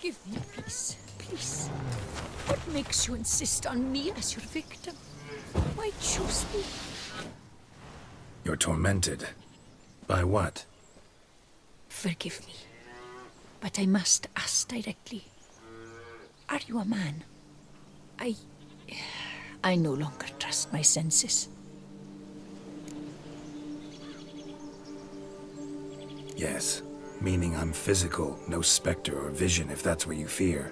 Give me peace, please. What makes you insist on me as your victim? Why choose me? You're tormented. By what? Forgive me, but I must ask directly. Are you a man? I no longer trust my senses. Yes, meaning I'm physical, no specter or vision if that's what you fear.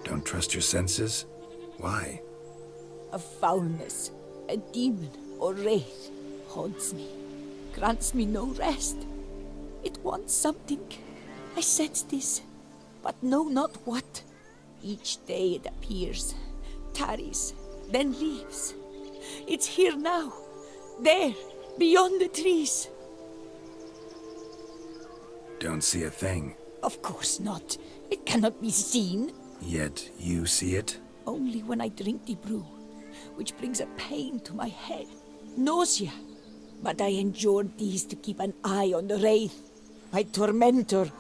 Don't trust your senses? Why? A foulness, a demon or wraith haunts me, grants me no rest. It wants something. I sense this, but know not what. Each day it appears, tarries, then leaves. It's here now, there, beyond the trees. Don't see a thing. Of course not. It cannot be seen. Yet you see it? Only when I drink the brew, which brings a pain to my head, nausea. But I endured these to keep an eye on the wraith, my tormentor.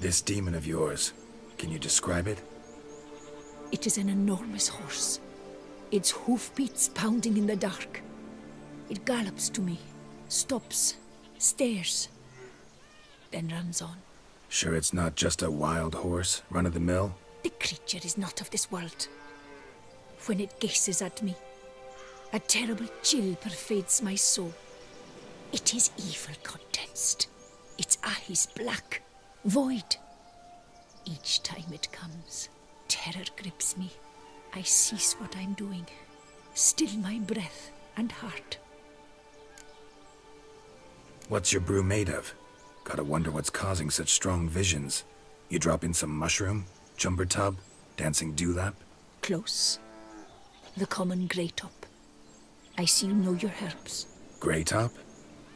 This demon of yours, can you describe it? It is an enormous horse, its hoofbeats pounding in the dark. It gallops to me, stops, stares, then runs on. Sure it's not just a wild horse, run-of-the-mill? The creature is not of this world. When it gazes at me, a terrible chill pervades my soul. It is evil condensed, its eyes black, void. Each time it comes, terror grips me. I cease what I'm doing, still my breath and heart. What's your brew made of? Gotta wonder what's causing such strong visions. You drop in some mushroom, jumper tub, dancing dewlap? Close. The common grey top. I see you know your herbs. Grey top?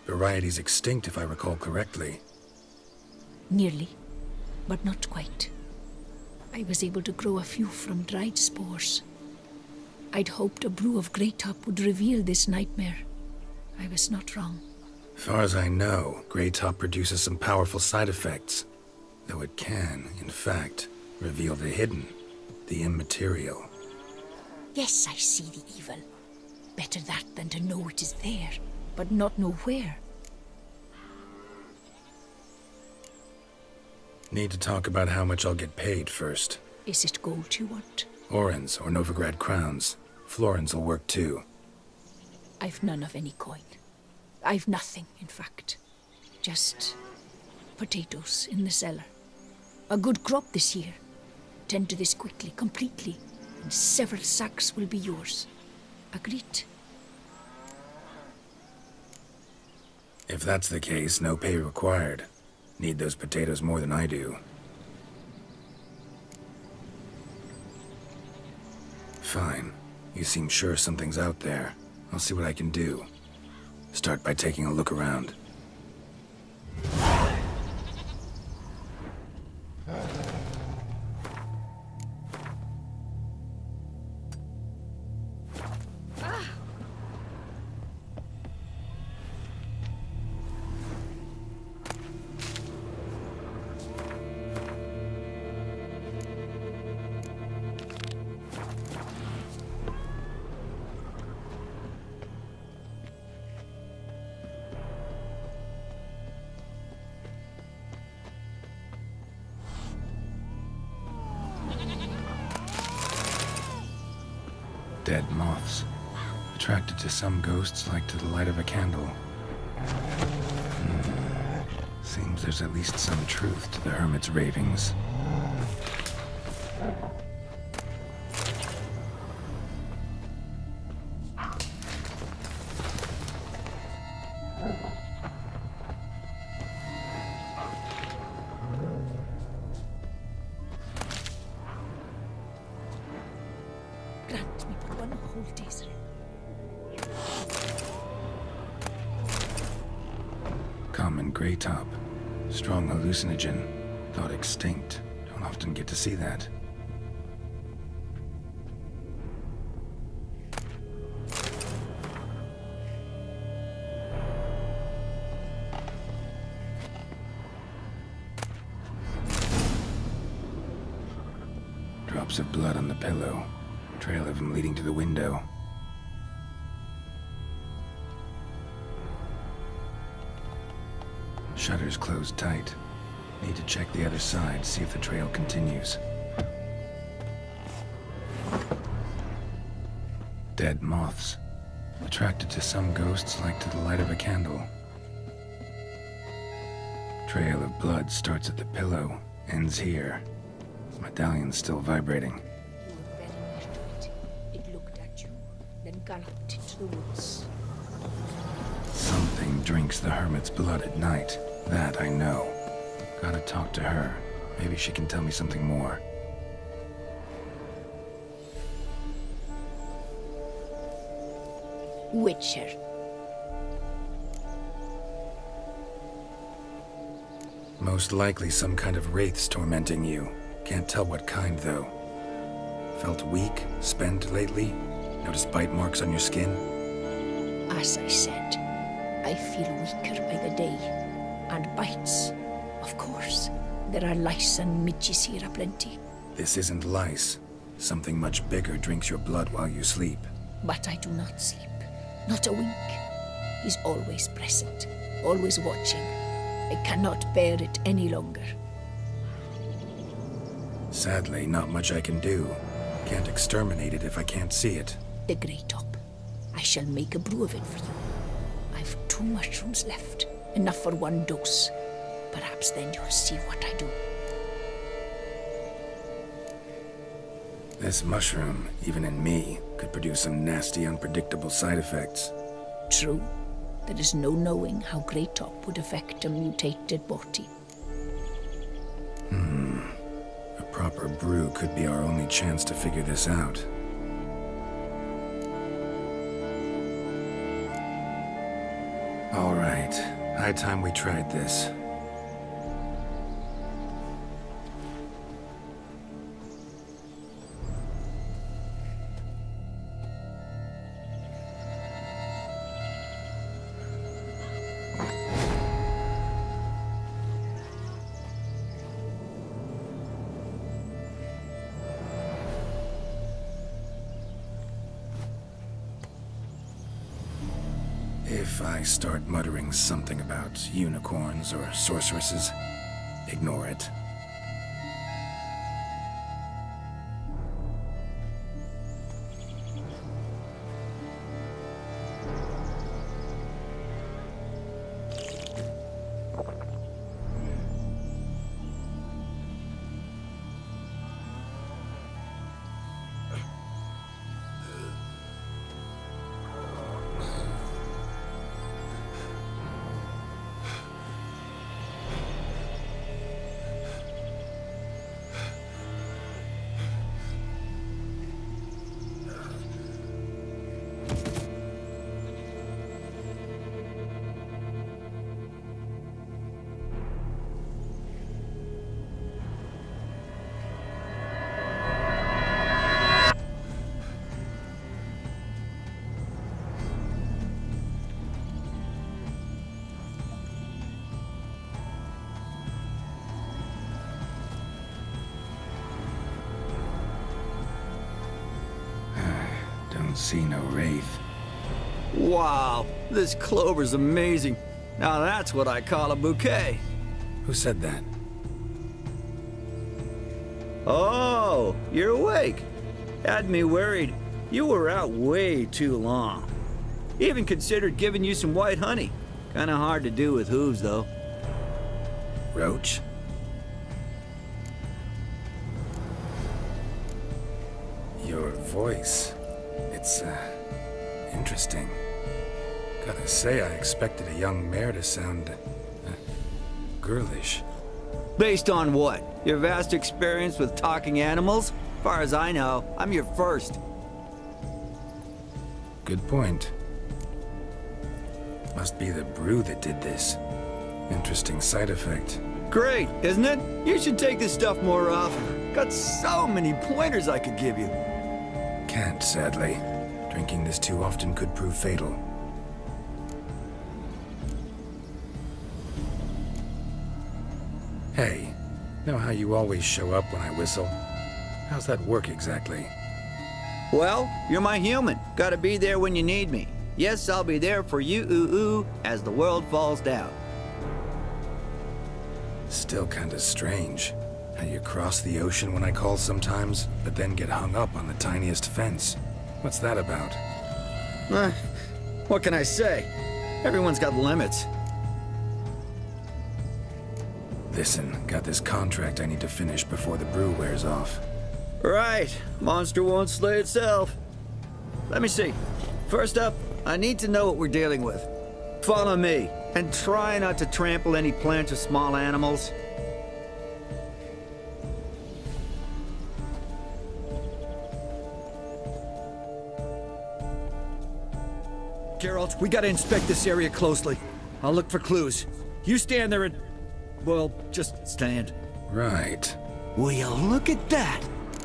Variety's extinct if I recall correctly. Nearly, but not quite. I was able to grow a few from dried spores. I'd hoped a brew of grey top would reveal this nightmare. I was not wrong. Far as I know, grey top produces some powerful side effects. Though it can, in fact, reveal the hidden, the immaterial. Yes, I see the evil. Better that than to know it is there, but not know where. Need to talk about how much I'll get paid first. Is it gold you want? Orens or Novigrad crowns. Florins will work too. I've none of any coin. I've nothing, in fact. Just potatoes in the cellar. A good crop this year. Tend to this quickly, completely, and several sacks will be yours. Agreed? If that's the case, no pay required. Need those potatoes more than I do. Fine. You seem sure something's out there. I'll see what I can do. Start by taking a look around. Dead moths. Attracted to some ghosts like to the light of a candle. Seems there's at least some truth to the hermit's ravings. Grant me but one whole day's rest. Common gray top. Strong hallucinogen. Thought extinct. Don't often get to see that. Drops of blood on the pillow. Trail of him leading to the window. Shutters closed tight. Need to check the other side, see if the trail continues. Dead moths. Attracted to some ghosts like to the light of a candle. Trail of blood starts at the pillow, ends here. Medallion's still vibrating. You were very near to it. It looked at you, then galloped into the woods. Something drinks the hermit's blood at night. That I know. Gotta talk to her. Maybe she can tell me something more. Witcher. Most likely some kind of wraiths tormenting you. Can't tell what kind, though. Felt weak, spent lately? Noticed bite marks on your skin? As I said, I feel weaker by the day. And bites, of course. There are lice and midges here aplenty. This isn't lice. Something much bigger drinks your blood while you sleep. But I do not sleep. Not a wink. He's always present, always watching. I cannot bear it any longer. Sadly, not much I can do. Can't exterminate it if I can't see it. The Grey Top. I shall make a brew of it for you. I've 2 mushrooms left. Enough for 1 dose. Perhaps then you'll see what I do. This mushroom, even in me, could produce some nasty, unpredictable side effects. True. There is no knowing how Grey Top would affect a mutated body. A proper brew could be our only chance to figure this out. All right. High time we tried this. If I start muttering something about unicorns or sorceresses, ignore it. See no wraith. Wow, this clover's amazing. Now that's what I call a bouquet. Who said that? Oh, you're awake. Had me worried. You were out way too long. Even considered giving you some white honey. Kinda hard to do with hooves, though. Roach? Your voice. It's, interesting. Gotta say, I expected a young mare to sound, girlish. Based on what? Your vast experience with talking animals? As far as I know, I'm your first. Good point. Must be the brew that did this. Interesting side effect. Great, isn't it? You should take this stuff more often. Got so many pointers I could give you. Can't, sadly. Drinking this too often could prove fatal. Hey, know how you always show up when I whistle? How's that work exactly? Well, you're my human. Gotta be there when you need me. Yes, I'll be there for you, ooh, as the world falls down. Still kinda strange. How you cross the ocean when I call sometimes, but then get hung up on the tiniest fence. What's that about? What can I say? Everyone's got limits. Listen, got this contract I need to finish before the brew wears off. Right. Monster won't slay itself. Let me see. First up, I need to know what we're dealing with. Follow me, and try not to trample any plants or small animals. Geralt, we gotta inspect this area closely. I'll look for clues. You stand there and... well, just stand. Right. Will you look at that?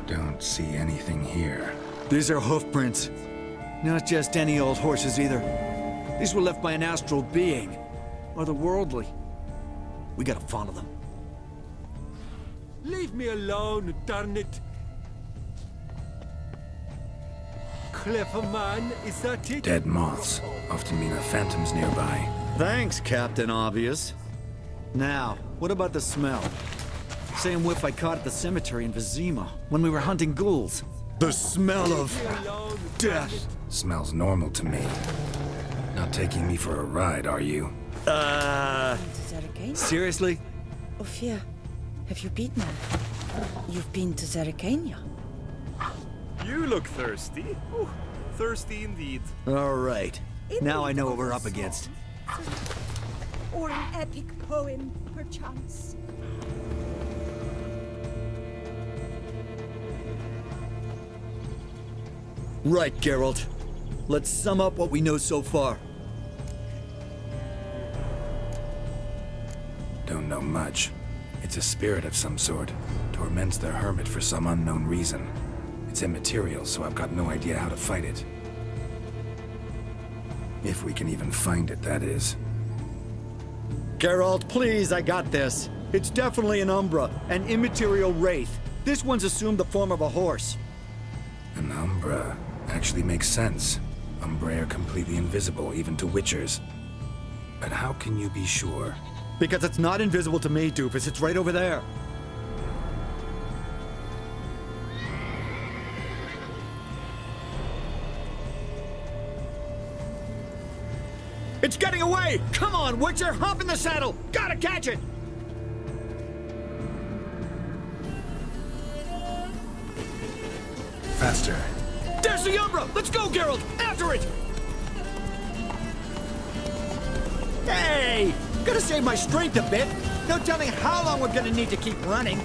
Don't see anything here. These are hoof prints. Not just any old horses either. These were left by an astral being. Otherworldly. We gotta follow them. Leave me alone, darn it! Clever man, is that it? Dead moths often mean a phantom's nearby. Thanks, Captain Obvious. Now, what about the smell? Same whiff I caught at the cemetery in Vizima when we were hunting ghouls. The smell of Alone, death. Smells normal to me. Not taking me for a ride, are you? Seriously? Ophia, have you been there? You've been to Zerrikania. You look thirsty. Ooh, thirsty indeed. All right. Now I know what we're up against. Or an epic poem, perchance. Right, Geralt. Let's sum up what we know so far. Don't know much. It's a spirit of some sort. Torments the hermit for some unknown reason. It's immaterial, so I've got no idea how to fight it. If we can even find it, that is. Geralt, please, I got this. It's definitely an Umbra, an immaterial wraith. This one's assumed the form of a horse. An Umbra actually makes sense. Umbra are completely invisible, even to Witchers. But how can you be sure? Because it's not invisible to me, Doofus. It's right over there. It's getting away! Come on, Witcher! Hop in the saddle! Gotta catch it! Faster. There's the Umbra! Let's go, Geralt! After it! Hey! Gotta save my strength a bit. No telling how long we're gonna need to keep running.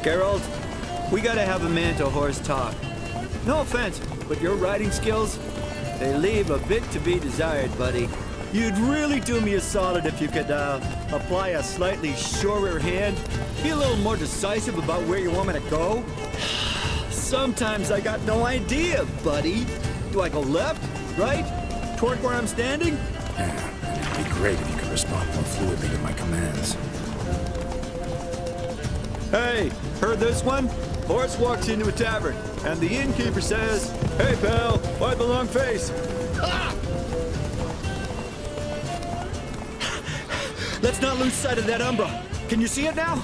Geralt, we gotta have a man-to-horse talk. No offense, but your riding skills, they leave a bit to be desired, buddy. You'd really do me a solid if you could, apply a slightly surer hand. Be a little more decisive about where you want me to go. Sometimes I got no idea, buddy. Do I go left, right, toward where I'm standing? Yeah, and it'd be great if you could respond more fluidly to my commands. Hey, heard this one? Horse walks into a tavern, and the innkeeper says, "Hey, pal, why the long face?" Ah! Let's not lose sight of that Umbra. Can you see it now?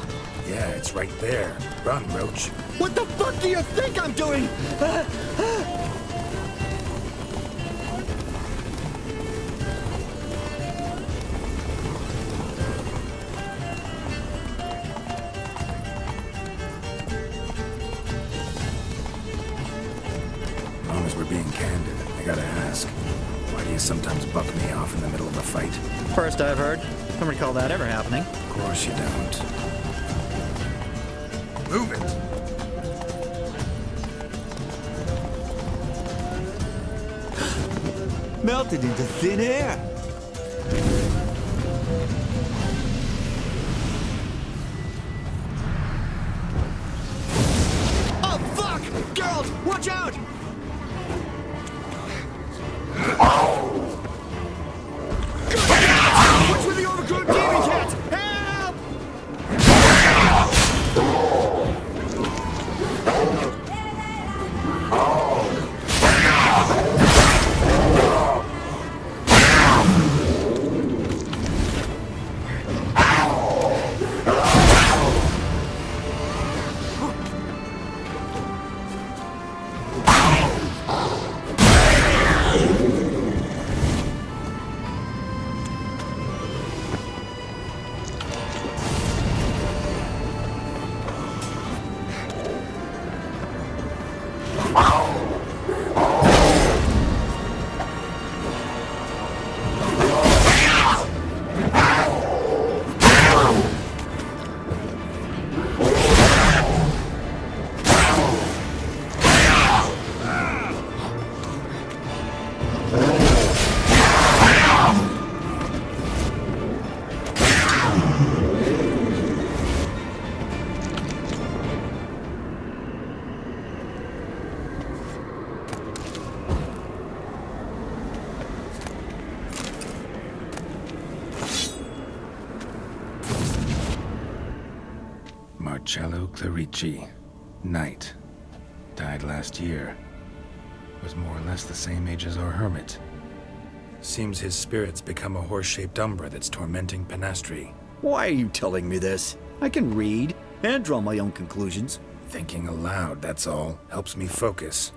Yeah, it's right there. Run, Roach. What the fuck do you think I'm doing? As long as we're being candid, I gotta ask. Why do you sometimes buck me off in the middle of a fight? First I've heard. Don't recall that ever happening. Of course you don't. Move it! Melted into thin air. Oh, fuck! Geralt, watch out! Good God! Cello Clarici, knight. Died last year. Was more or less the same age as our hermit. Seems his spirit's become a horse-shaped umbra that's tormenting Penastri. Why are you telling me this? I can read and draw my own conclusions. Thinking aloud, that's all. Helps me focus.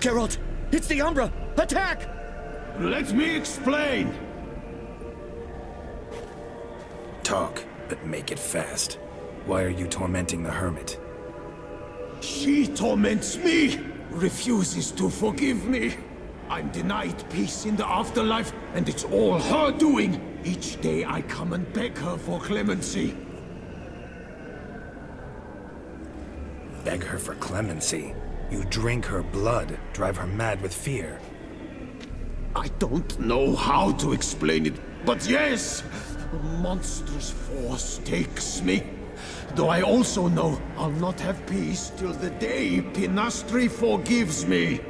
Geralt, it's the Umbra! Attack! Let me explain! Talk, but make it fast. Why are you tormenting the hermit? She torments me, refuses to forgive me. I'm denied peace in the afterlife, and it's all her doing. Each day I come and beg her for clemency. Beg her for clemency? You drink her blood, drive her mad with fear. I don't know how to explain it, but yes! A monstrous force takes me. Though I also know I'll not have peace till the day Penastri forgives me.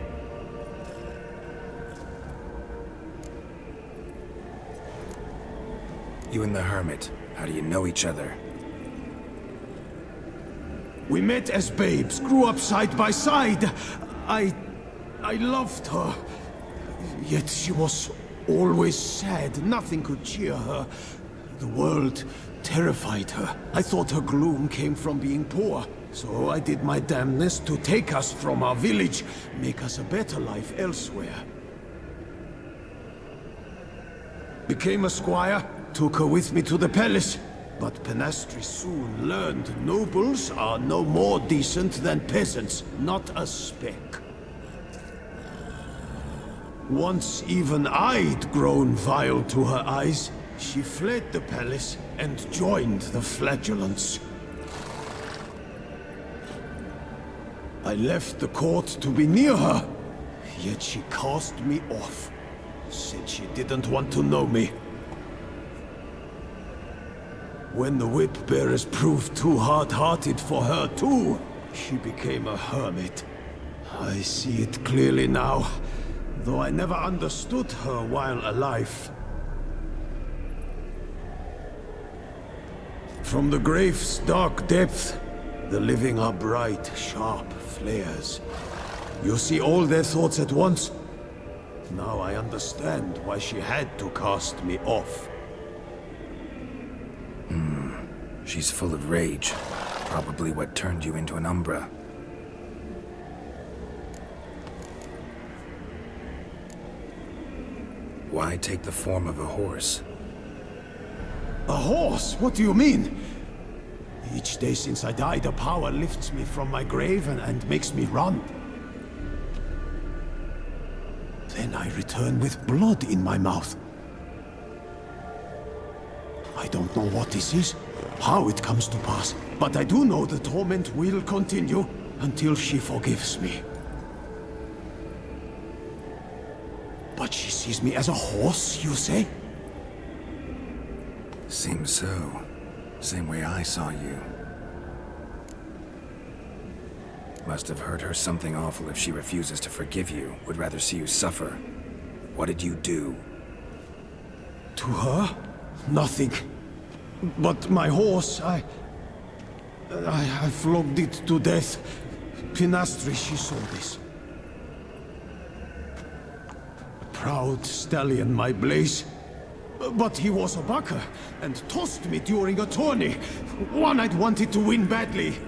You and the hermit, how do you know each other? We met as babes, grew up side by side. I loved her. Yet she was always sad. Nothing could cheer her. The world terrified her. I thought her gloom came from being poor. So I did my damnedest to take us from our village, make us a better life elsewhere. Became a squire, took her with me to the palace. But Penastri soon learned nobles are no more decent than peasants, not a speck. Once even I'd grown vile to her eyes, she fled the palace and joined the flagellants. I left the court to be near her, yet she cast me off. Said she didn't want to know me. When the whip-bearers proved too hard-hearted for her too, she became a hermit. I see it clearly now, though I never understood her while alive. From the grave's dark depth, the living are bright, sharp flares. You see all their thoughts at once. Now I understand why she had to cast me off. She's full of rage. Probably what turned you into an Umbra. Why take the form of a horse? A horse? What do you mean? Each day since I died, a power lifts me from my grave and makes me run. Then I return with blood in my mouth. I don't know what this is, how it comes to pass, but I do know the torment will continue until she forgives me. But she sees me as a horse, you say? Seems so. Same way I saw you. Must have hurt her something awful if she refuses to forgive you, would rather see you suffer. What did you do? To her? Nothing. But my horse, I flogged it to death. Penastri, she saw this. Proud stallion, my Blaze. But he was a bucker, and tossed me during a tourney. One I'd wanted to win badly.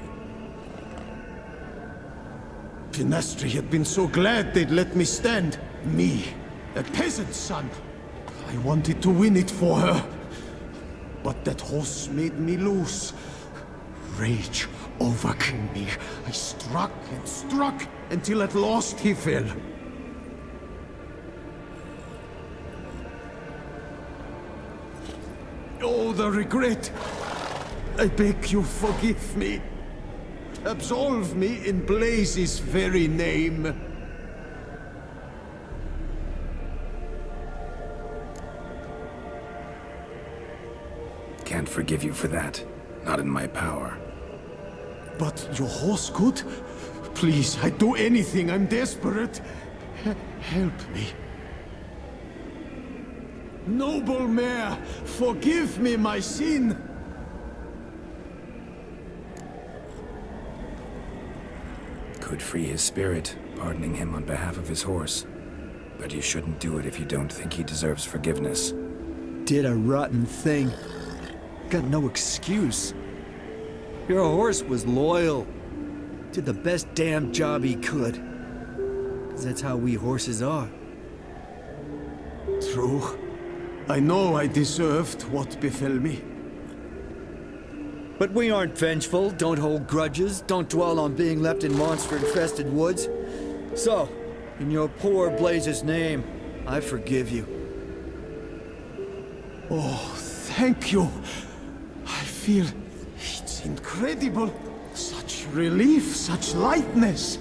Penastri had been so glad they'd let me stand. Me, a peasant's son. I wanted to win it for her. But that horse made me lose. Rage overcame me. I struck and struck until at last he fell. Oh, the regret. I beg you forgive me. Absolve me in Blaze's very name. Can't forgive you for that. Not in my power. But your horse could? Please, I'd do anything. I'm desperate. Help me. Noble mare, forgive me my sin. Could free his spirit, pardoning him on behalf of his horse. But you shouldn't do it if you don't think he deserves forgiveness. Did a rotten thing. Got no excuse. Your horse was loyal. Did the best damn job he could. 'Cause that's how we horses are. True. I know I deserved what befell me. But we aren't vengeful, don't hold grudges, don't dwell on being left in monster-infested woods. So, in your poor Blaze's name, I forgive you. Oh, thank you. I feel it's incredible. Such relief, such lightness.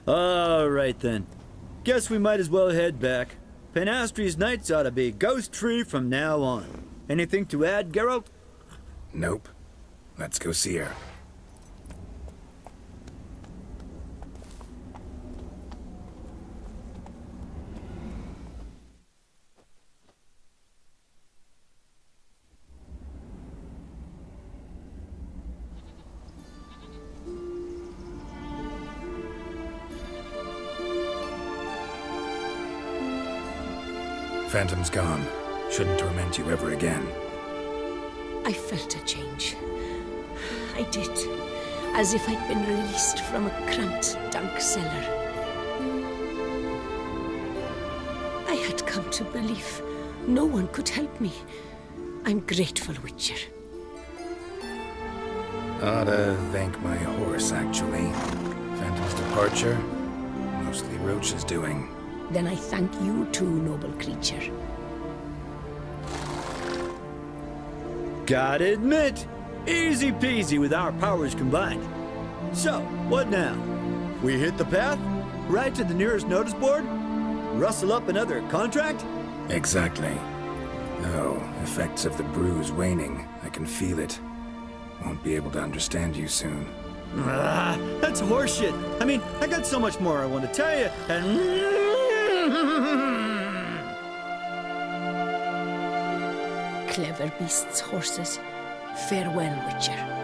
All right then. Guess we might as well head back. Penastri's nights ought to be ghost-free from now on. Anything to add, Geralt? Nope. Let's go see her. Phantom's gone. Shouldn't torment you ever again. I felt a change. I did. As if I'd been released from a cramped, dank cellar. I had come to believe no one could help me. I'm grateful, Witcher. Ought to thank my horse, actually. Phantom's departure, mostly Roach's doing. Then I thank you too, noble creature. Gotta admit, easy peasy with our powers combined. So, what now? We hit the path? Right to the nearest notice board? Rustle up another contract? Exactly. Though, effects of the bruise waning. I can feel it. Won't be able to understand you soon. Ah, that's horseshit. I mean, I got so much more I want to tell you, and... Clever beasts, horses. Farewell, Witcher.